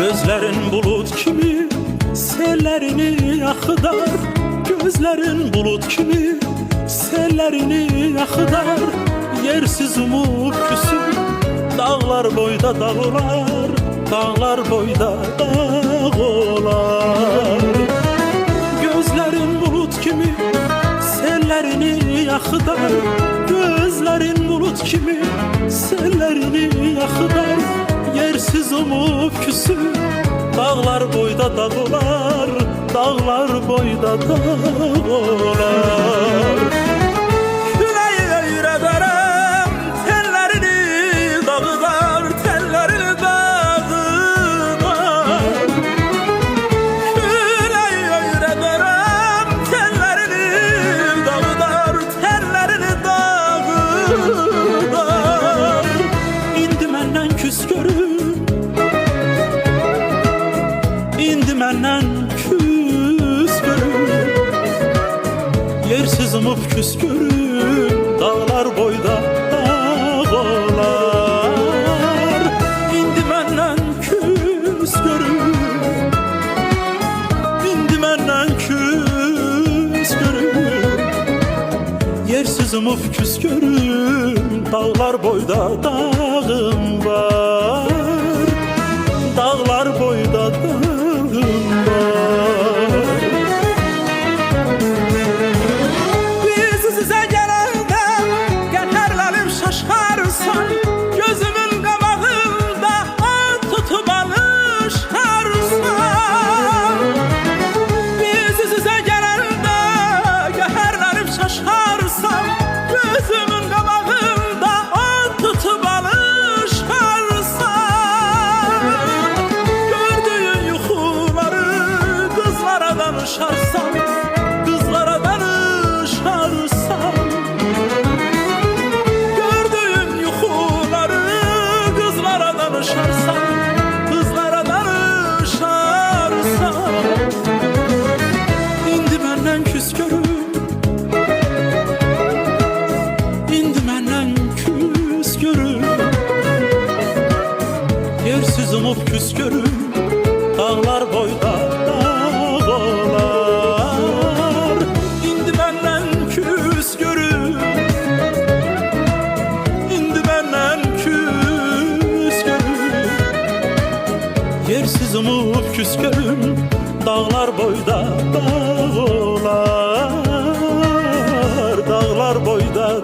Gözlerin bulut kimi sellerini yakıdar, gözlerin bulut kimi sellerini yakıdar. Yersiz umut küsür dağlar boyda dağlar, dağlar boyda dağlar. Gözlerin bulut kimi sellerini yakıdar, gözlerin bulut kimi sellerini yakıdar. Yersiz umut küsür dağlar boyda dağlar, dağlar boyda dağlar. Küreği öyrederem tellerini dağlar, tellerini dağlar. Küreği öyrederem tellerini dağlar, tellerini dağlar. İndi menden küs görüm, indi menden küs görüm. Yersiz umut küs görüm dağlar boyda dağlar. İndi menden küs görüm, indi menden küs görüm. Yersiz umut küs görüm dağlar boyda dağım var, dağlar boyda dağım var. Biz size gelende geterlerim şaşarsan, gözümün qabağında at tutup alışarsan. Biz size gelende geterlerim şaşarsan, gözümün qabağında at tutup alışarsan. Gördüğün yuxuları kızlara danışarsan, kızlara danışarsan. Gördüğün yuxuları kızlara danışarsan, kızlara danışarsan. İndi məndən küs görüm, indi məndən küs görüm. Yersiz umut küs görüm dağlar boyda dağlar. İndi məndən küs görüm, indi məndən küs görüm. Yersiz umut küs görüm dağlar boyda dağlar, dağlar boyda